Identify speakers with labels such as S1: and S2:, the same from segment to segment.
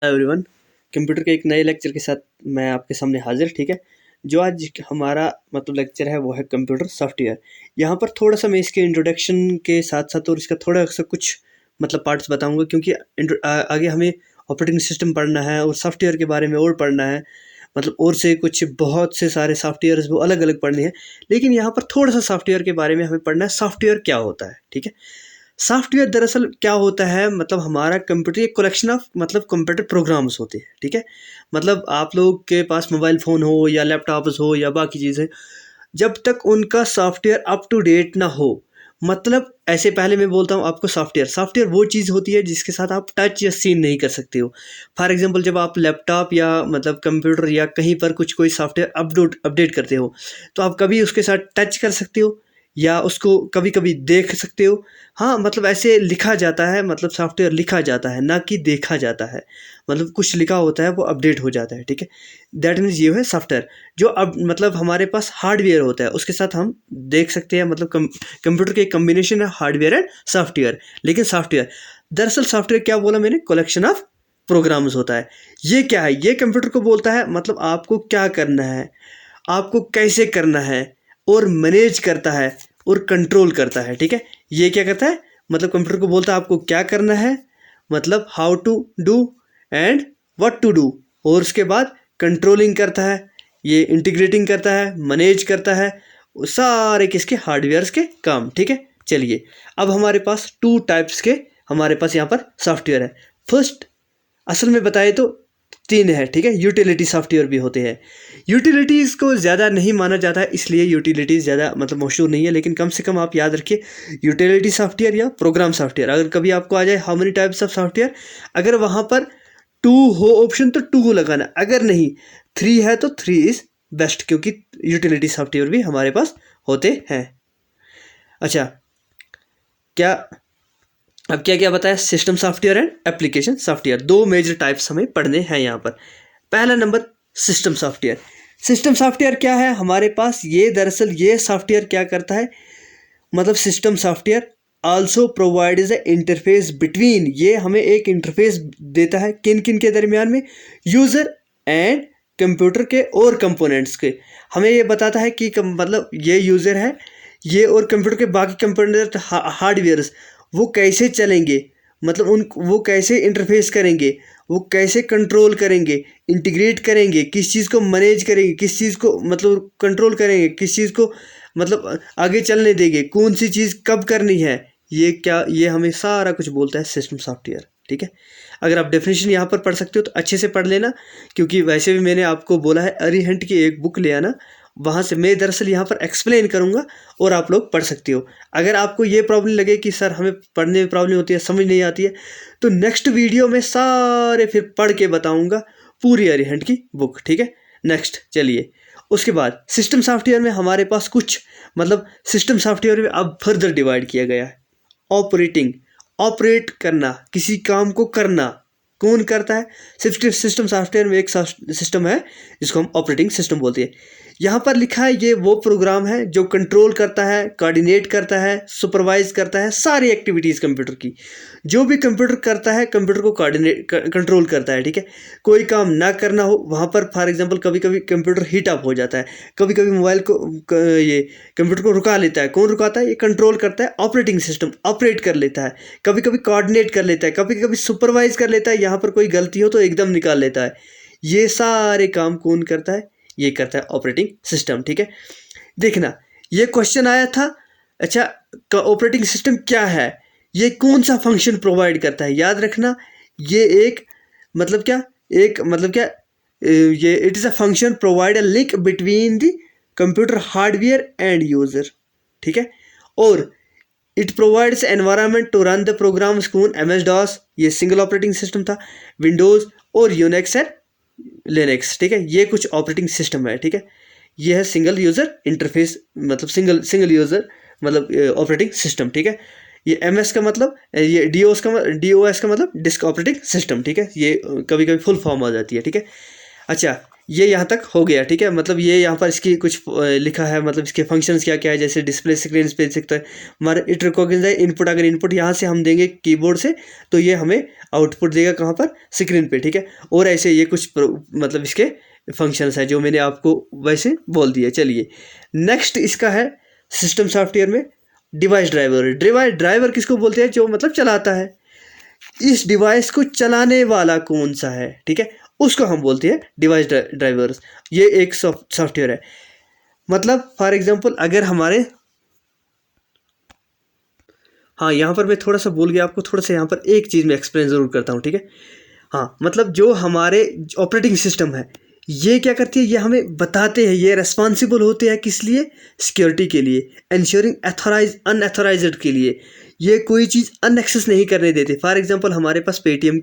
S1: Everyone, computer के एक नए लेक्चर के साथ मैं आपके सामने हाजिर। ठीक है, जो आज हमारा मतलब लेक्चर है वो है कंप्यूटर सॉफ्टवेयर। यहाँ पर थोड़ा सा मैं इसके इंट्रोडक्शन के साथ साथ और इसका थोड़ा सा कुछ मतलब पार्ट्स बताऊंगा, क्योंकि आगे हमें ऑपरेटिंग सिस्टम पढ़ना है और सॉफ्टवेयर के बारे में और पढ़ना है। मतलब और से कुछ बहुत से सारे सॉफ्टवेयर वो अलग अलग पढ़ने हैं, लेकिन यहाँ पर थोड़ा सा सॉफ्टवेयर के बारे में हमें पढ़ना है। सॉफ्टवेयर क्या होता है? ठीक है, सॉफ्टवेयर दरअसल क्या होता है, मतलब हमारा कंप्यूटर एक कलेक्शन ऑफ मतलब कंप्यूटर प्रोग्राम्स होते हैं। ठीक है, मतलब आप लोग के पास मोबाइल फ़ोन हो या लैपटॉप्स हो या बाकी चीज़ें, जब तक उनका सॉफ्टवेयर अप टू डेट ना हो, मतलब ऐसे पहले मैं बोलता हूँ आपको, सॉफ्टवेयर सॉफ्टवेयर वो चीज़ होती है जिसके साथ आप टच या सीन नहीं कर सकते हो। फॉर एग्जांपल, जब आप लैपटॉप या मतलब कंप्यूटर या कहीं पर कुछ कोई सॉफ्टवेयर अपडेट करते हो, तो आप कभी उसके साथ टच कर सकते हो या उसको कभी कभी देख सकते हो। हाँ, मतलब ऐसे लिखा जाता है, मतलब सॉफ्टवेयर लिखा जाता है ना कि देखा जाता है। मतलब कुछ लिखा होता है वो अपडेट हो जाता है। ठीक है, दैट मीन्स ये है सॉफ्टवेयर। जो अब मतलब हमारे पास हार्डवेयर होता है, उसके साथ हम देख सकते हैं, मतलब कंप्यूटर के कम्बिनेशन है हार्डवेयर एंड सॉफ्टवेयर। लेकिन सॉफ्टवेयर दरअसल, सॉफ्टवेयर क्या बोला मैंने, कलेक्शन ऑफ प्रोग्राम्स होता है। ये क्या है? ये कंप्यूटर को बोलता है मतलब आपको क्या करना है, आपको कैसे करना है, और मैनेज करता है और कंट्रोल करता है। ठीक है, ये क्या करता है, मतलब कंप्यूटर को बोलता है आपको क्या करना है, मतलब how to do and what to do, और उसके बाद कंट्रोलिंग करता है, ये इंटीग्रेटिंग करता है, मैनेज करता है, सारे किसके, हार्डवेयर्स के काम। ठीक है, चलिए अब हमारे पास टू टाइप्स के हमारे पास यहाँ पर सॉफ्टवेयर है। फर्स्ट, असल में बताए तो तीन है। ठीक है, यूटिलिटी सॉफ्टवेयर भी होते हैं। यूटिलिटीज़ को ज़्यादा नहीं माना जाता है, इसलिए यूटिलिटीज़ ज़्यादा मतलब मशहूर नहीं है, लेकिन कम से कम आप याद रखिए, यूटिलिटी सॉफ्टवेयर या प्रोग्राम सॉफ्टवेयर। अगर कभी आपको आ जाए how many types of software, अगर वहाँ पर टू हो ऑप्शन तो टू लगाना, अगर नहीं थ्री है तो थ्री इज़ बेस्ट, क्योंकि यूटिलिटी सॉफ्टवेयर भी हमारे पास होते हैं। अच्छा, क्या अब क्या क्या बताया, system software and application software, दो मेजर टाइप्स हमें पढ़ने हैं यहाँ पर। पहला number, system software. System software क्या है हमारे पास, ये दरअसल ये सॉफ्टवेयर क्या करता है, मतलब system software also provides a interface between, ये हमें एक इंटरफेस देता है किन किन के दरमियान में, यूज़र एंड कंप्यूटर के और कंपोनेंट्स के। हमें ये बताता है कि मतलब ये यूज़र है, ये और कंप्यूटर के बाकी कंपोनेंट हार्डवेयर्स वो कैसे चलेंगे, मतलब उन वो कैसे इंटरफेस करेंगे, वो कैसे कंट्रोल करेंगे, इंटीग्रेट करेंगे, किस चीज़ को मैनेज करेंगे, किस चीज़ को मतलब कंट्रोल करेंगे, किस चीज़ को मतलब आगे चलने देंगे, कौन सी चीज़ कब करनी है, ये क्या, ये हमें सारा कुछ बोलता है सिस्टम सॉफ्टवेयर। ठीक है, अगर आप डेफिनेशन यहाँ पर पढ़ सकते हो तो अच्छे से पढ़ लेना, क्योंकि वैसे भी मैंने आपको बोला है अरिहंट की एक बुक ले आना, वहाँ से मैं दरअसल यहाँ पर एक्सप्लेन करूँगा और आप लोग पढ़ सकते हो। अगर आपको ये प्रॉब्लम लगे कि सर हमें पढ़ने में प्रॉब्लम होती है, समझ नहीं आती है, तो नेक्स्ट वीडियो में सारे फिर पढ़ के बताऊँगा पूरी अरिहंट की बुक। ठीक है, नेक्स्ट चलिए, उसके बाद सिस्टम सॉफ्टवेयर में हमारे पास कुछ मतलब सिस्टम सॉफ्टवेयर में अब फर्दर डिवाइड किया गया है। ऑपरेटिंग, ऑपरेट करना, किसी काम को करना, कौन करता है, सिस्टम सॉफ्टवेयर में एक सिस्टम है जिसको हम ऑपरेटिंग सिस्टम बोलते हैं। यहाँ पर लिखा है ये वो प्रोग्राम है जो कंट्रोल करता है, कोऑर्डिनेट करता है, सुपरवाइज करता है सारी एक्टिविटीज़ कंप्यूटर की। जो भी कंप्यूटर करता है कंप्यूटर को कोऑर्डिनेट कंट्रोल करता है। ठीक है, कोई काम ना करना हो वहाँ पर फॉर एग्जांपल कभी कभी कंप्यूटर हीट अप हो जाता है, कभी कभी मोबाइल को ये कंप्यूटर को रुका लेता है, कौन रुकाता है, ये कंट्रोल करता है ऑपरेटिंग सिस्टम, ऑपरेट कर लेता है, कभी कभी कोऑर्डिनेट कर लेता है, कभी कभी सुपरवाइज कर लेता है, यहाँ पर कोई गलती हो तो एकदम निकाल लेता है। ये सारे काम कौन करता है, ये करता है ऑपरेटिंग सिस्टम। ठीक है, देखना ये क्वेश्चन आया था, अच्छा ऑपरेटिंग सिस्टम क्या है, ये कौन सा फंक्शन प्रोवाइड करता है, याद रखना, ये एक मतलब क्या, एक मतलब क्या, ये it is a function provide a link between the computer hardware and user. ठीक है, और it provides environment to run the programs कौन, MS DOS, ये सिंगल ऑपरेटिंग सिस्टम था, विंडोज़ और यूनिक्स एंड लिनक्स। ठीक है, ये कुछ ऑपरेटिंग सिस्टम है। ठीक है, ये है सिंगल यूज़र इंटरफेस, मतलब सिंगल यूज़र मतलब ऑपरेटिंग सिस्टम। ठीक है, ये MS का मतलब, ये DOS का मतलब डिस्क ऑपरेटिंग सिस्टम। ठीक है, ये कभी कभी फुल फॉर्म आ जाती है। ठीक है, अच्छा ये यहाँ तक हो गया, ठीक है। मतलब ये यहाँ पर इसकी कुछ लिखा है, मतलब इसके फंक्शंस क्या क्या है, जैसे डिस्प्ले स्क्रीन पे देख सकते हैं हमारा इट रिकॉग्नाइज इनपुट। अगर इनपुट यहाँ से हम देंगे कीबोर्ड से तो ये हमें आउटपुट देगा कहाँ पर, स्क्रीन पे, ठीक है। और ऐसे ये कुछ मतलब इसके फंक्शंस है जो मैंने आपको वैसे बोल दिया। चलिए नेक्स्ट इसका है सिस्टम सॉफ्टवेयर में डिवाइस ड्राइवर। डिवाइस ड्राइवर किसको बोलते हैं, जो मतलब चलाता है, इस डिवाइस को चलाने वाला कौन सा है, ठीक है, उसको हम बोलते हैं डिवाइस ड्राइवर्स। ये एक सॉफ्टवेयर है। मतलब फॉर एग्जांपल अगर हमारे, हाँ यहाँ पर मैं थोड़ा सा बोल गया आपको, थोड़ा सा यहाँ पर एक चीज़ मैं एक्सप्लेन ज़रूर करता हूँ, ठीक है। हाँ मतलब जो हमारे ऑपरेटिंग सिस्टम है ये क्या करती है, ये हमें बताते हैं, ये रेस्पॉन्सिबल होते हैं किस लिए, सिक्योरिटी के लिए, इंश्योरिंग अनऑथराइज्ड के लिए। ये कोई चीज़ अनएक्सेस नहीं करने देते। फॉर एग्जांपल हमारे पास पेटीएम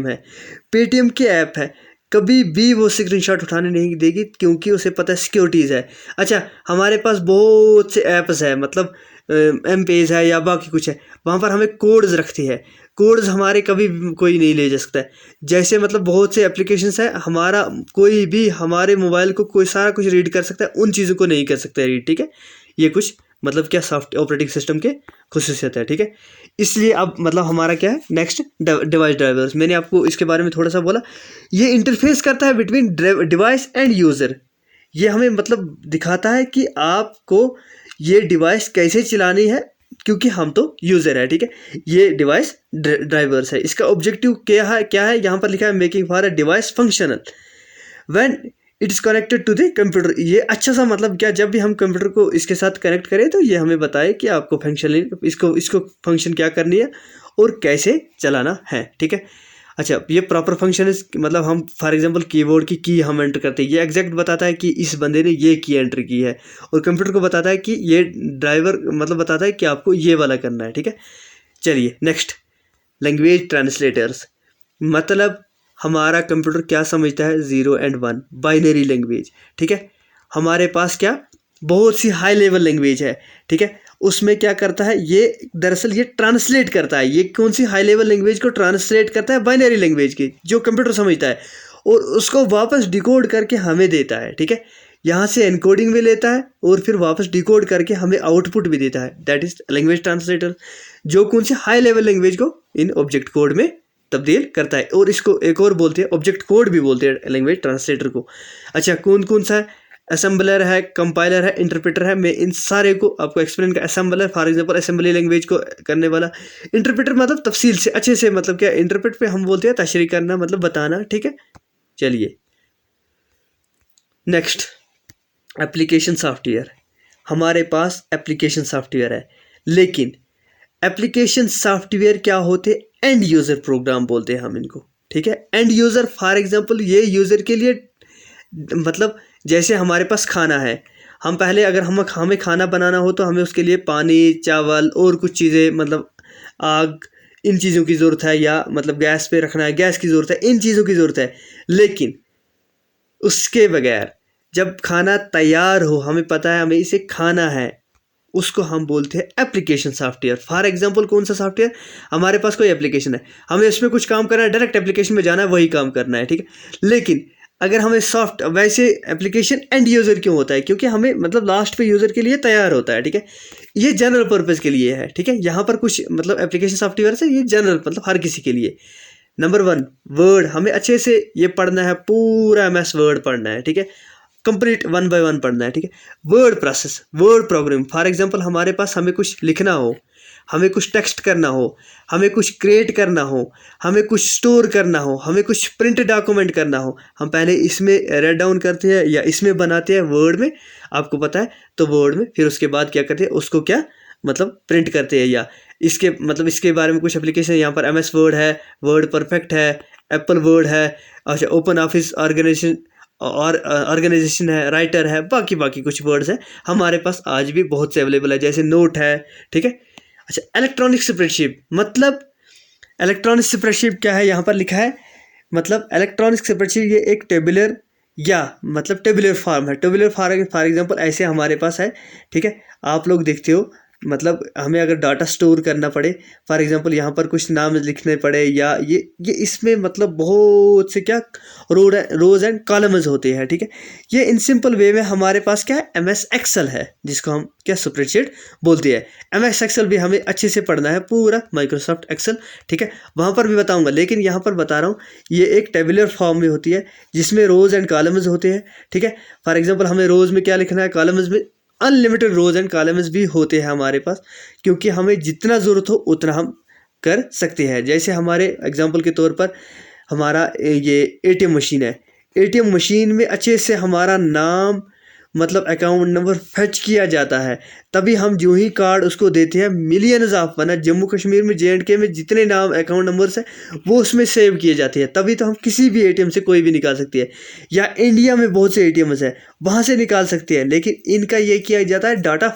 S1: है, पेटीएम के ऐप है, कभी भी वो स्क्रीनशॉट उठाने नहीं देगी क्योंकि उसे पता है सिक्योरिटीज़ है। अच्छा हमारे पास बहुत से ऐप्स है, मतलब एम पेज है या बाकी कुछ है, वहाँ पर हमें कोड्स रखती है, कोड्स हमारे कभी कोई नहीं ले जा सकता है। जैसे मतलब बहुत से एप्लीकेशंस है, हमारा कोई भी हमारे मोबाइल को कोई सारा कुछ रीड कर सकता है, उन चीज़ों को नहीं कर सकता है रीड, ठीक है। ये कुछ मतलब क्या सॉफ्ट ऑपरेटिंग सिस्टम के खुसूसियत है, ठीक है। इसलिए अब मतलब हमारा क्या है नेक्स्ट डिवाइस ड्राइवर्स। मैंने आपको इसके बारे में थोड़ा सा बोला। ये इंटरफेस करता है बिटवीन डिवाइस एंड यूज़र। ये हमें मतलब दिखाता है कि आपको ये डिवाइस कैसे चलानी है, क्योंकि हम तो यूज़र है, ठीक है। ये डिवाइस ड्राइवर्स है। इसका ऑब्जेक्टिव क्या है यहाँ पर लिखा है, making for a device functional when it is connected to the computer. ये अच्छा सा मतलब क्या, जब भी हम कंप्यूटर को इसके साथ कनेक्ट करें तो ये हमें बताए कि आपको फंक्शन इसको फंक्शन क्या करनी है और कैसे चलाना है, ठीक है। अच्छा ये प्रॉपर फंक्शन है, मतलब हम फॉर एग्जांपल कीबोर्ड की हम एंटर करते हैं, ये एग्जैक्ट बताता है कि इस बंदे ने ये की एंटर की है, और कंप्यूटर को बताता है कि ये ड्राइवर मतलब बताता है कि आपको ये वाला करना है, ठीक है। चलिए नेक्स्ट लैंग्वेज ट्रांसलेटर्स। मतलब हमारा कंप्यूटर क्या समझता है, 0 and 1 बाइनरी लैंग्वेज, ठीक है। हमारे पास क्या बहुत सी हाई लेवल लैंग्वेज है, ठीक है। उसमें क्या करता है, ये दरअसल ये ट्रांसलेट करता है, ये कौन सी हाई लेवल लैंग्वेज को ट्रांसलेट करता है, बाइनरी लैंग्वेज की जो कंप्यूटर समझता है, और उसको वापस डिकोड करके हमें देता है, ठीक है। यहाँ से एनकोडिंग भी लेता है और फिर वापस डिकोड करके हमें आउटपुट भी देता है, दैट इज लैंग्वेज ट्रांसलेटर, जो कौन सी हाई लेवल लैंग्वेज को इन ऑब्जेक्ट कोड में तब्दील करता है। और इसको एक और बोलते हैं ऑब्जेक्ट कोड भी बोलते हैं लैंग्वेज ट्रांसलेटर को। अच्छा कौन कौन सा है, असेंबलर है, कंपाइलर है, इंटरप्रेटर है। मैं इन सारे को आपको एक्सप्लेन कर, assembler for example assembly language को करने वाला, इंटरप्रेटर मतलब तफसील से अच्छे से, मतलब क्या इंटरप्रेट पे हम बोलते हैं तशरीह करना, मतलब बताना, ठीक है। चलिए नेक्स्ट एप्लीकेशन सॉफ्टवेयर। हमारे पास एप्लीकेशन सॉफ्टवेयर है, लेकिन एप्लीकेशन सॉफ्टवेयर क्या होते, एंड यूज़र प्रोग्राम बोलते हैं हम इनको, ठीक है। एंड यूज़र फॉर एग्जांपल ये यूज़र के लिए, मतलब जैसे हमारे पास खाना है, हम पहले अगर हमें खाना बनाना हो तो हमें उसके लिए पानी, चावल और कुछ चीज़ें, मतलब आग, इन चीज़ों की ज़रूरत है, या मतलब गैस पे रखना है, गैस की ज़रूरत है, इन चीज़ों की ज़रूरत है। लेकिन उसके बगैर जब खाना तैयार हो, हमें पता है हमें इसे खाना है, उसको हम बोलते हैं एप्लीकेशन सॉफ्टवेयर। फॉर एग्जांपल कौन सा सॉफ्टवेयर, हमारे पास कोई एप्लीकेशन है, हमें उसमें कुछ काम करना है, डायरेक्ट एप्लीकेशन में जाना है, वही काम करना है, ठीक है। लेकिन अगर हमें वैसे एप्लीकेशन एंड यूज़र क्यों होता है, क्योंकि हमें मतलब लास्ट पे यूज़र के लिए तैयार होता है, ठीक है। ये जनरल पर्पज़ के लिए है, ठीक है। यहाँ पर कुछ मतलब एप्लीकेशन सॉफ्टवेयर से ये जनरल मतलब हर किसी के लिए। नंबर 1 वर्ड, हमें अच्छे से ये पढ़ना है, पूरा MS वर्ड पढ़ना है, ठीक है, कंप्लीट 1 by 1 पढ़ना है, ठीक है। Word process, word program, for example हमारे पास हमें कुछ लिखना हो, हमें कुछ टेक्स्ट करना हो, हमें कुछ क्रिएट करना हो, हमें कुछ स्टोर करना हो, हमें कुछ प्रिंट डॉक्यूमेंट करना हो, हम पहले इसमें राइट डाउन करते हैं या इसमें बनाते हैं वर्ड में, आपको पता है, तो वर्ड में, फिर उसके बाद क्या करते हैं, उसको क्या मतलब प्रिंट करते हैं, या इसके मतलब इसके बारे में कुछ एप्लीकेशन, यहाँ पर MS वर्ड है, वर्ड परफेक्ट है, एप्पल वर्ड है, अच्छा ओपन ऑफिस ऑर्गेनाइजेशन है, राइटर है, बाकी कुछ वर्ड्स हैं हमारे पास आज भी बहुत से अवेलेबल है, जैसे नोट है, ठीक है। अच्छा इलेक्ट्रॉनिक स्प्रेडशीट, मतलब इलेक्ट्रॉनिक स्प्रेडशीट क्या है, यहाँ पर लिखा है, मतलब इलेक्ट्रॉनिक स्प्रेडशीट ये एक टेबुलर या मतलब टेबुलर फॉर्म है। टेबुलर फॉर्म फॉर एग्जांपल ऐसे हमारे पास है, ठीक है। आप लोग देखते हो मतलब हमें अगर डाटा स्टोर करना पड़े, फॉर एग्जांपल यहाँ पर कुछ नाम लिखने पड़े, या ये इसमें मतलब बहुत से क्या रोज एंड कॉलम्स होते हैं, ठीक है। ये इन सिंपल वे में हमारे पास क्या है, MS एक्सेल है, जिसको हम क्या स्प्रेडशीट बोलते हैं। MS एक्सेल भी हमें अच्छे से पढ़ना है, पूरा माइक्रोसॉफ्ट एक्सेल, ठीक है, वहाँ पर भी बताऊँगा। लेकिन यहाँ पर बता रहा हूँ, ये एक टेबुलर फॉर्म में होती है जिसमें रोज एंड कॉलम्स होते हैं, ठीक है। फॉर एग्जाम्पल हमें रोज में क्या लिखना है, कॉलम्स में अनलिमिटेड रोज एंड कॉलम्स भी होते हैं हमारे पास, क्योंकि हमें जितना ज़रूरत हो उतना हम कर सकते हैं। जैसे हमारे एग्जांपल के तौर पर हमारा ये ATM मशीन है, ATM मशीन में अच्छे से हमारा नाम मतलब अकाउंट नंबर फैच किया जाता है, तभी हम जो ही कार्ड उसको देते हैं, मिलियंस ऑफ वरना जम्मू कश्मीर में JNK में जितने नाम अकाउंट नंबर्स हैं वो उसमें सेव किए जाते हैं, तभी तो हम किसी भी ATM से कोई भी निकाल सकते हैं। या इंडिया में बहुत से ATMs है, वहाँ से निकाल सकते हैं, लेकिन इनका ये किया जाता है डाटा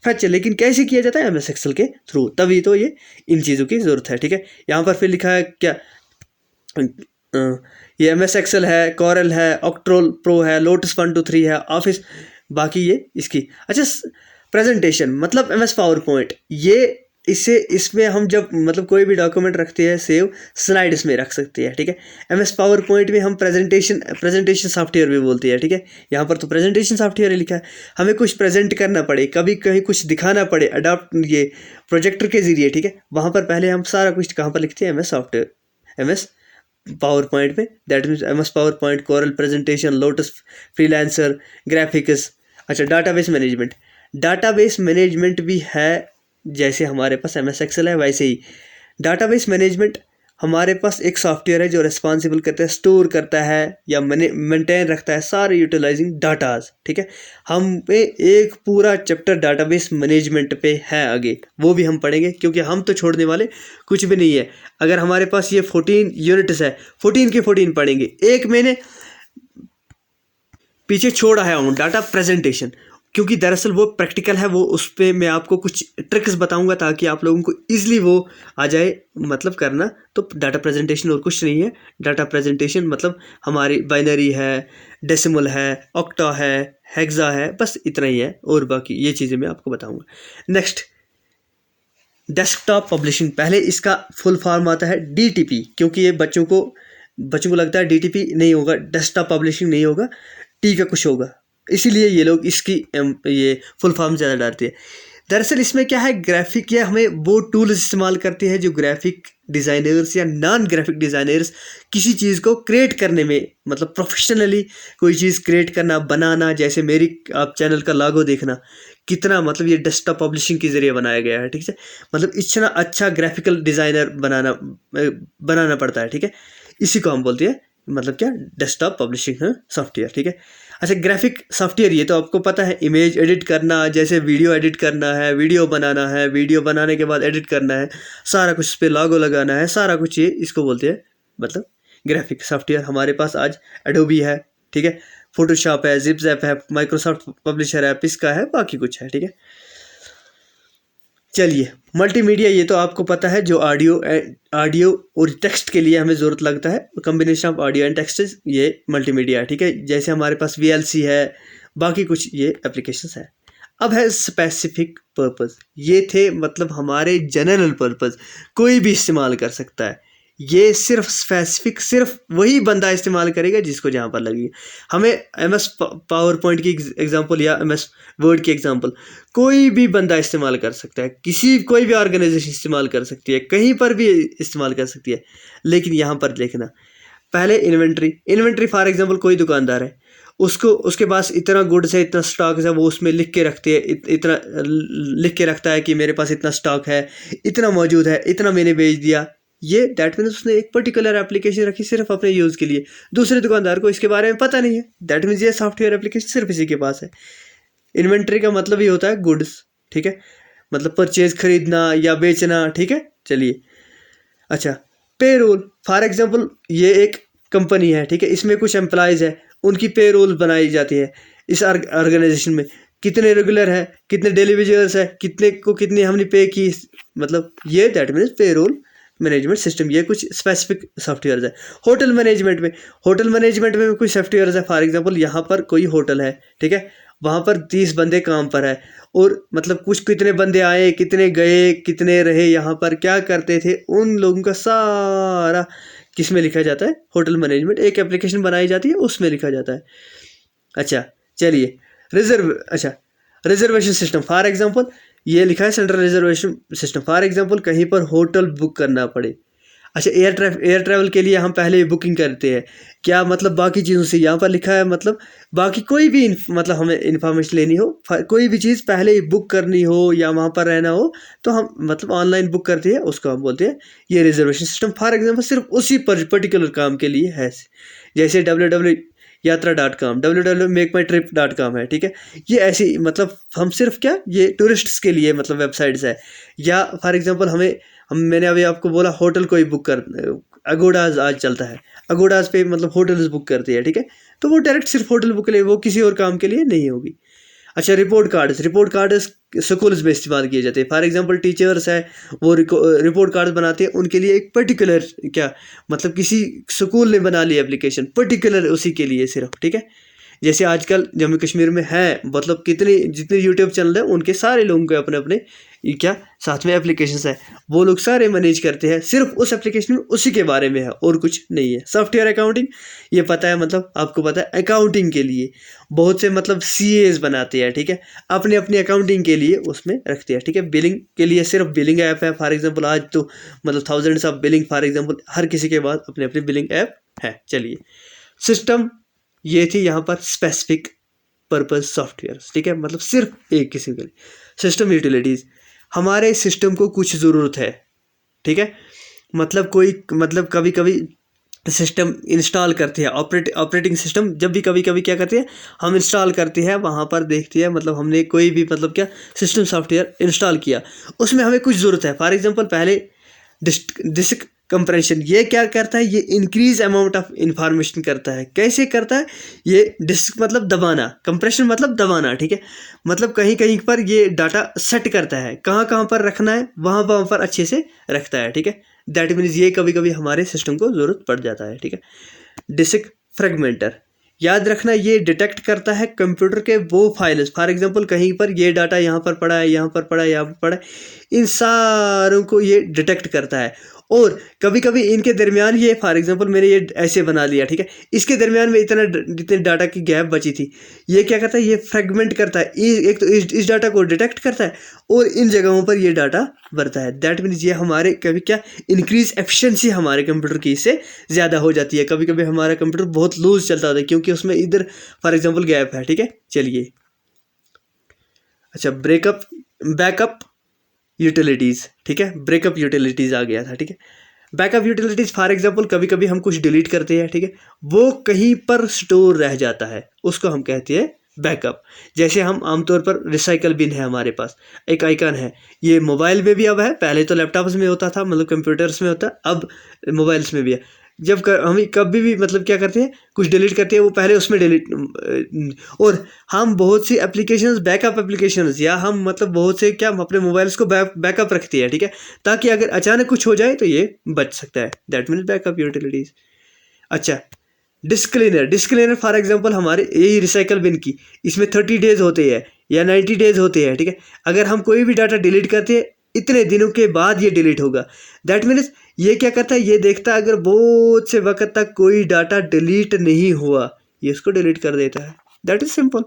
S1: फैच। लेकिन कैसे किया जाता है, MS एक्सेल के थ्रू, तभी तो ये इन चीज़ों की ज़रूरत है, ठीक है। यहाँ पर फिर लिखा है क्या, ये MS एक्सेल है, कॉरल है, ऑक्ट्रोल प्रो है, लोटस 123 है, ऑफिस, बाकी ये इसकी। अच्छा, प्रेजेंटेशन मतलब MS पावर पॉइंट, ये इसमें हम जब मतलब कोई भी डॉक्यूमेंट रखते हैं सेव, स्लाइड्स में रख सकते हैं, ठीक है। MS पावर पॉइंट में हम प्रेजेंटेशन सॉफ्टवेयर भी बोलते हैं, ठीक है। यहाँ पर तो प्रेजेंटेशन सॉफ्टवेयर लिखा है, हमें कुछ प्रेजेंट करना पड़े, कभी कहीं कुछ दिखाना पड़े, अडॉप्ट ये प्रोजेक्टर के जरिए, ठीक है, वहाँ पर पहले हम सारा कुछ कहाँ पर लिखते हैं, MS software, MS PowerPoint में, that means MS PowerPoint, Corel presentation, Lotus freelancer, graphics. अच्छा, डाटाबेस मैनेजमेंट भी है, जैसे हमारे पास MS एक्सेल है वैसे ही डाटाबेस मैनेजमेंट हमारे पास एक सॉफ्टवेयर है जो रिस्पॉन्सिबल करता है, स्टोर करता है या मेंटेन रखता है सारे यूटिलाइजिंग डाटाज, ठीक है। हम पे एक पूरा चैप्टर डाटाबेस मैनेजमेंट पे है, आगे वो भी हम पढ़ेंगे, क्योंकि हम तो छोड़ने वाले कुछ भी नहीं है। अगर हमारे पास ये 14 यूनिट्स है, 14 के 14 पढ़ेंगे। एक मैंने पीछे छोड़ आया हूँ डाटा प्रेजेंटेशन, क्योंकि दरअसल वो प्रैक्टिकल है, वो उस पर मैं आपको कुछ ट्रिक्स बताऊंगा ताकि आप लोगों को ईजिली वो आ जाए मतलब करना। तो डाटा प्रेजेंटेशन और कुछ नहीं है, डाटा प्रेजेंटेशन मतलब हमारी बाइनरी है, डेसिमल है, ऑक्टा है, हेक्सा है, बस इतना ही है, और बाकी ये चीज़ें मैं आपको बताऊंगा। नेक्स्ट, डेस्कटॉप पब्लिशिंग, पहले इसका फुल फॉर्म आता है DTP, क्योंकि ये बच्चों को लगता है DTP नहीं होगा, डेस्कटॉप पब्लिशिंग नहीं होगा, T का कुछ होगा, इसीलिए ये लोग इसकी ये फुल फॉर्म ज़्यादा डालते हैं। दरअसल इसमें क्या है, ग्राफिक या हमें वो टूल्स इस्तेमाल करते हैं जो ग्राफिक डिज़ाइनर्स या नॉन ग्राफिक डिज़ाइनर्स किसी चीज़ को क्रिएट करने में, मतलब प्रोफेशनली कोई चीज़ क्रिएट करना, बनाना। जैसे मेरी आप चैनल का लोगो देखना कितना, मतलब ये डेस्कटॉप पब्लिशिंग के ज़रिए बनाया गया है, ठीक है। मतलब इतना अच्छा ग्राफिकल डिज़ाइनर बनाना पड़ता है, ठीक है। इसी को हम बोलते हैं मतलब क्या, डेस्कटॉप पब्लिशिंग सॉफ्टवेयर, ठीक है। अच्छा, ग्राफिक सॉफ्टवेयर ये तो आपको पता है, इमेज एडिट करना, जैसे वीडियो एडिट करना है, वीडियो बनाना है, वीडियो बनाने के बाद एडिट करना है, सारा कुछ, इस पर लोगो लगाना है, सारा कुछ, ये इसको बोलते हैं मतलब ग्राफिक सॉफ्टवेयर। हमारे पास आज एडोबी है, ठीक है, फोटोशॉप है, जिपजैप है, माइक्रोसॉफ्ट पब्लिशर है, पिस्का है, बाकी कुछ है, ठीक है। चलिए, मल्टीमीडिया ये तो आपको पता है, जो ऑडियो और टेक्स्ट के लिए हमें ज़रूरत लगता है, combination of audio and text, ये मल्टीमीडिया है, ठीक है। जैसे हमारे पास VLC है, बाकी कुछ ये एप्लीकेशंस है। अब है स्पेसिफिक पर्पस, ये थे मतलब हमारे जनरल पर्पस, कोई भी इस्तेमाल कर सकता है। ये सिर्फ स्पेसिफिक सिर्फ वही बंदा इस्तेमाल करेगा जिसको जहाँ पर लगी। हमें MS पावर पॉइंट की एग्जांपल या MS वर्ड की एग्जांपल कोई भी बंदा इस्तेमाल कर सकता है, कोई भी ऑर्गेनाइजेशन इस्तेमाल कर सकती है, कहीं पर भी इस्तेमाल कर सकती है। लेकिन यहाँ पर देखना, पहले इन्वेंट्री फॉर एग्जांपल कोई दुकानदार है, उसके पास इतना गुड्स है, इतना स्टॉक है, वो उसमें लिख के रखते हैं, इतना लिख के रखता है कि मेरे पास इतना स्टॉक है, इतना मौजूद है, इतना मैंने बेच दिया। ये दैट मीन्स उसने एक पर्टिकुलर एप्लीकेशन रखी सिर्फ अपने यूज़ के लिए, दूसरे दुकानदार को इसके बारे में पता नहीं है। दैट मीन्स ये सॉफ्टवेयर एप्लीकेशन सिर्फ इसी के पास है। इन्वेंट्री का मतलब ही होता है गुड्स, ठीक है, मतलब परचेज, खरीदना या बेचना, ठीक है। चलिए, अच्छा, पेरोल फॉर एग्जांपल ये एक कंपनी है, ठीक है, इसमें कुछ एम्प्लॉयज़ है, उनकी पेरोल बनाई जाती है इस ऑर्गेनाइजेशन में, कितने रेगुलर है, कितने डेली वेजर्स है, कितने को कितनी हमने पे की, मतलब ये that means payroll management system. ये कुछ स्पेसिफिक सॉफ्टवेयर है। होटल मैनेजमेंट में कुछ सॉफ्टवेयर है, फॉर एग्जांपल यहाँ पर कोई होटल है, ठीक है, वहाँ पर 30 बंदे काम पर है, और मतलब कुछ कितने बंदे आए, कितने गए, कितने रहे, यहाँ पर क्या करते थे, उन लोगों का सारा किस में लिखा जाता है, होटल मैनेजमेंट। एक एप्लीकेशन बनाई जाती है, उसमें लिखा जाता है। अच्छा चलिए, रिजर्वेशन सिस्टम फॉर एग्जांपल, ये लिखा है central reservation system. For example कहीं पर होटल बुक करना पड़े। अच्छा, एयर ट्रैवल के लिए हम पहले बुकिंग करते हैं क्या, मतलब बाकी चीज़ों से यहाँ पर लिखा है, मतलब बाकी कोई भी मतलब हमें इन्फॉर्मेशन लेनी हो, कोई भी चीज़ पहले ही बुक करनी हो या वहाँ पर रहना हो, तो हम मतलब ऑनलाइन बुक करते हैं, उसको हम बोलते हैं ये रिजर्वेशन सिस्टम। फॉर एग्जांपल सिर्फ उसी पर्टिकुलर काम के लिए है, जैसे www.yatra.com, www.makeMyTrip.com है, ठीक है। ये ऐसी मतलब हम सिर्फ क्या, ये टूरिस्ट्स के लिए मतलब वेबसाइट्स है। या फॉर एग्जांपल मैंने अभी आपको बोला होटल कोई बुक कर, अगोडाज आज चलता है, अगोडाज पे मतलब होटल्स बुक करती है, ठीक है। तो वो डायरेक्ट सिर्फ होटल बुक के लिए, वो किसी और काम के लिए नहीं होगी। अच्छा, रिपोर्ट कार्ड्स स्कूल्स में इस्तेमाल किए जाते हैं। फॉर एग्जांपल टीचर्स है, वो रिपोर्ट कार्ड्स बनाते हैं, उनके लिए एक पर्टिकुलर क्या मतलब किसी स्कूल ने बना ली एप्लीकेशन पर्टिकुलर उसी के लिए सिर्फ, ठीक है। जैसे आजकल जम्मू कश्मीर में है, मतलब जितने यूट्यूब चैनल है, उनके सारे लोगों के अपने अपने क्या साथ में एप्लीकेशंस है, वो लोग सारे मैनेज करते हैं, सिर्फ उस एप्लीकेशन में उसी के बारे में है और कुछ नहीं है। सॉफ्टवेयर अकाउंटिंग, ये पता है, मतलब आपको पता है अकाउंटिंग के लिए बहुत से मतलब CAs बनाते हैं, ठीक है, अपने अपनी अकाउंटिंग के लिए उसमें रखते हैं, ठीक है। बिलिंग के लिए सिर्फ बिलिंग ऐप है। फॉर एग्जाम्पल आज तो मतलब thousands of billing, for example हर किसी के पास अपनी अपनी बिलिंग ऐप है। चलिए, सिस्टम ये थी यहाँ पर स्पेसिफिक पर्पस सॉफ्टवेयर, ठीक है, मतलब सिर्फ एक किसी के लिए। सिस्टम यूटिलिटीज़, हमारे सिस्टम को कुछ ज़रूरत है, ठीक है, मतलब कभी कभी सिस्टम इंस्टॉल करते हैं, ऑपरेटिंग सिस्टम जब भी कभी कभी क्या करते हैं, हम इंस्टॉल करते हैं, वहाँ पर देखते हैं मतलब हमने कोई भी मतलब क्या सिस्टम सॉफ्टवेयर इंस्टॉल किया, उसमें हमें कुछ ज़रूरत है। फॉर एग्जांपल पहले डिस्क कंप्रेशन, ये क्या करता है, ये इंक्रीज अमाउंट ऑफ इंफॉर्मेशन करता है। कैसे करता है, ये डिस्क मतलब दबाना, कंप्रेशन मतलब दबाना, ठीक है, मतलब कहीं कहीं पर ये डाटा सेट करता है, कहाँ कहाँ पर रखना है, वहाँ वहाँ पर अच्छे से रखता है, ठीक है। दैट मीन्स ये कभी कभी हमारे सिस्टम को ज़रूरत पड़ जाता है, ठीक है। डिस्क फ्रेगमेंटर, याद रखना, ये डिटेक्ट करता है कंप्यूटर के वो फाइल्स, फॉर एग्जांपल कहीं पर ये डाटा यहाँ पर पड़ा है, यहाँ पर पड़ा है, यहाँ पर पड़ा है, इन सारों को ये डिटेक्ट करता है। और कभी कभी इनके दरमियान ये, फॉर एग्जांपल मैंने ये ऐसे बना लिया, ठीक है, इसके दरमियान में जितने डाटा की गैप बची थी, ये क्या करता है, ये फ्रेगमेंट करता है, एक तो इस डाटा को डिटेक्ट करता है और इन जगहों पर ये डाटा भरता है। दैट मीन्स ये हमारे कभी क्या इंक्रीज एफिशिएंसी हमारे कंप्यूटर की इससे ज़्यादा हो जाती है। कभी कभी हमारा कंप्यूटर बहुत लूज चलता होता है क्योंकि उसमें इधर फॉर एग्जांपल गैप है, ठीक है। चलिए, अच्छा, बैकअप यूटिलिटीज़, ठीक है, ब्रेकअप यूटिलिटीज़ आ गया था, ठीक है। बैकअप यूटिलिटीज़ फॉर एग्जांपल कभी कभी हम कुछ डिलीट करते हैं, ठीक है, वो कहीं पर स्टोर रह जाता है, उसको हम कहते हैं बैकअप। जैसे हम आमतौर पर रिसाइकल बिन है हमारे पास, एक आइकन है, ये मोबाइल में भी अब है, पहले तो लैपटॉप्स में होता था, मतलब कंप्यूटर्स में होता, अब मोबाइल्स में भी है। जब हम कभी भी मतलब क्या करते हैं, कुछ डिलीट करते हैं, वो पहले उसमें डिलीट, और हम बहुत सी एप्लीकेशंस, बैकअप एप्लीकेशंस, या हम मतलब बहुत से क्या हम अपने मोबाइल्स को बैकअप रखते हैं, ठीक है, ताकि अगर अचानक कुछ हो जाए तो ये बच सकता है। That means backup utilities. अच्छा, डिस्क्लेनर फॉर एग्जांपल हमारे यही रिसाइकल बिन की, इसमें 30 डेज होते हैं या 90 डेज होते हैं, ठीक है। अगर हम कोई भी डाटा डिलीट करते हैं, इतने दिनों के बाद ये डिलीट होगा। दैट मीन्स ये क्या करता है, ये देखता है अगर बहुत से वक्त तक कोई डाटा डिलीट नहीं हुआ, ये इसको डिलीट कर देता है। दैट इज सिंपल,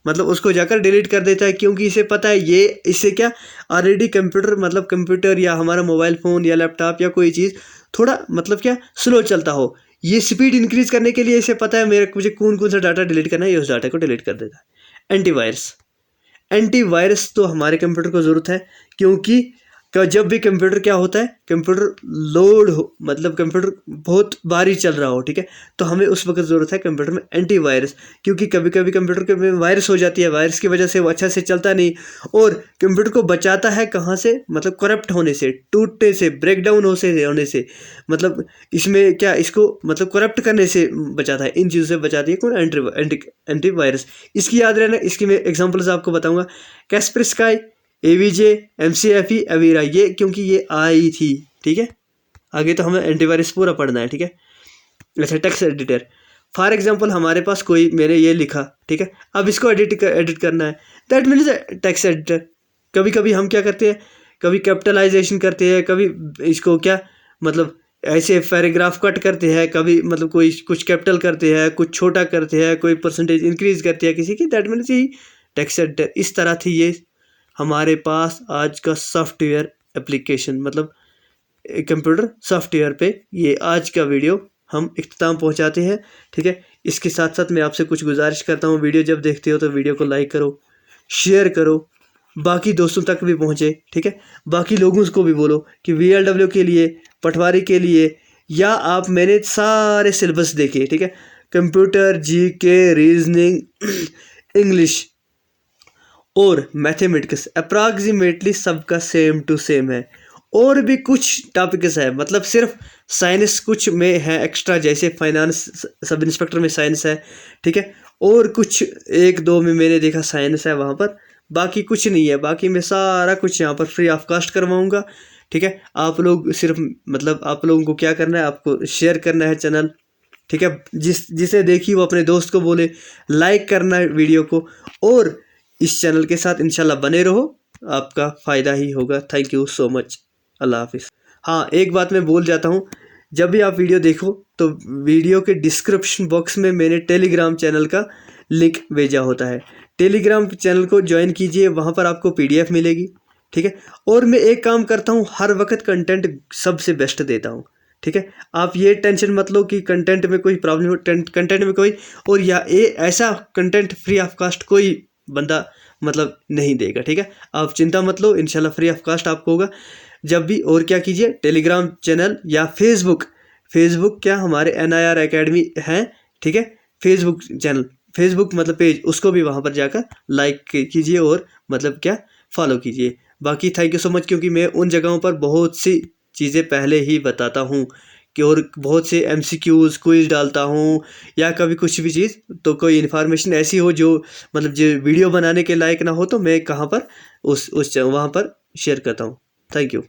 S1: मतलब उसको जाकर डिलीट कर देता है, क्योंकि इसे पता है ये इससे क्या ऑलरेडी कंप्यूटर या हमारा मोबाइल फ़ोन या लैपटॉप या कोई चीज़ थोड़ा मतलब क्या स्लो चलता हो, ये स्पीड इंक्रीज करने के लिए इसे पता है मुझे कौन कौन सा डाटा डिलीट करना है, ये उस डाटा को डिलीट कर देता है। एंटीवायरस तो हमारे कंप्यूटर को ज़रूरत है, क्योंकि जब भी कंप्यूटर क्या होता है, कंप्यूटर लोड हो, मतलब कंप्यूटर बहुत भारी चल रहा हो, ठीक है, तो हमें उस वक्त ज़रूरत है कंप्यूटर में एंटीवायरस, क्योंकि कभी कभी कंप्यूटर के में वायरस हो जाती है, वायरस की वजह से वो अच्छा से चलता नहीं, और कंप्यूटर को बचाता है कहाँ से, मतलब करप्ट होने से, टूटने से, ब्रेकडाउन होने से, मतलब इसमें क्या इसको मतलब करप्ट करने से बचाता है, इन चीज़ों से बचाती है कौन, एंटीवायरस। इसकी याद रहना, इसकी मैं एग्जाम्पल्स आपको बताऊँगा, कैस्परस्काई, AVJ, MCAFE, अवीरा, ये क्योंकि ये आई थी, ठीक है। आगे तो हमें एंटीवायरस पूरा पढ़ना है, ठीक है। अच्छा, टेक्स्ट एडिटर फॉर एग्जांपल हमारे पास कोई मैंने ये लिखा, ठीक है, अब इसको एडिट करना है, दैट मीन्स टेक्स्ट एडिटर। कभी कभी हम क्या करते हैं, कभी कैपिटलाइजेशन करते हैं, कभी इसको क्या मतलब ऐसे पैराग्राफ कट करते हैं, कभी मतलब कोई कुछ कैपिटल करते हैं, कुछ छोटा करते हैं, कोई परसेंटेज इंक्रीज करते हैं किसी की, दैट मीन्स यही टेक्स्ट एडिटर। इस तरह थी ये हमारे पास आज का सॉफ्टवेयर एप्लीकेशन, मतलब कंप्यूटर सॉफ्टवेयर पे ये आज का वीडियो हम इख्तिताम पहुंचाते हैं, ठीक है। इसके साथ साथ मैं आपसे कुछ गुजारिश करता हूँ, वीडियो जब देखते हो तो वीडियो को लाइक करो, शेयर करो, बाकी दोस्तों तक भी पहुँचे, ठीक है। बाकी लोगों को भी बोलो कि VLW के लिए, पटवारी के लिए, या आप मैंने सारे सिलेबस देखे, ठीक है, कंप्यूटर, GK, रीजनिंग, इंग्लिश और मैथमेटिक्स अप्रॉक्सीमेटली सबका सेम टू सेम है। और भी कुछ टॉपिक्स है, मतलब सिर्फ साइंस कुछ में है एक्स्ट्रा, जैसे फाइनेंस, सब इंस्पेक्टर में साइंस है, ठीक है, और कुछ एक दो में मैंने देखा साइंस है वहाँ पर, बाकी कुछ नहीं है। बाकी मैं सारा कुछ यहाँ पर फ्री ऑफ कास्ट करवाऊँगा, ठीक है। आप लोग सिर्फ मतलब आप लोगों को क्या करना है, आपको शेयर करना है चैनल, ठीक है, जिसे देखी वो अपने दोस्त को बोले, लाइक करना है वीडियो को, और इस चैनल के साथ इंशाल्लाह बने रहो, आपका फ़ायदा ही होगा। थैंक यू सो मच, अल्लाह हाफिज़। हाँ, एक बात मैं बोल जाता हूँ, जब भी आप वीडियो देखो तो वीडियो के डिस्क्रिप्शन बॉक्स में मैंने टेलीग्राम चैनल का लिंक भेजा होता है, टेलीग्राम चैनल को ज्वाइन कीजिए, वहाँ पर आपको PDF मिलेगी, ठीक है। और मैं एक काम करता हूँ, हर वक्त कंटेंट सबसे बेस्ट देता हूँ, ठीक है। आप ये टेंशन मत लो कि कंटेंट में कोई प्रॉब्लम हो, कंटेंट में कोई, और या ये ऐसा कंटेंट फ्री ऑफ कास्ट कोई बंदा मतलब नहीं देगा, ठीक है। आप चिंता मत लो, इंशाल्लाह फ्री ऑफ कास्ट आपको होगा जब भी। और क्या कीजिए, टेलीग्राम चैनल या फेसबुक क्या हमारे NIR एकेडमी है, ठीक है, फेसबुक चैनल, फेसबुक मतलब पेज, उसको भी वहाँ पर जाकर लाइक कीजिए और मतलब क्या फॉलो कीजिए। बाकी थैंक यू सो मच, क्योंकि मैं उन जगहों पर बहुत सी चीज़ें पहले ही बताता हूँ कि, और बहुत से MCQs क्विज डालता हूँ, या कभी कुछ भी चीज़, तो कोई इन्फॉर्मेशन ऐसी हो जो मतलब जो वीडियो बनाने के लायक ना हो, तो मैं कहाँ पर उस वहाँ पर शेयर करता हूँ। Thank you.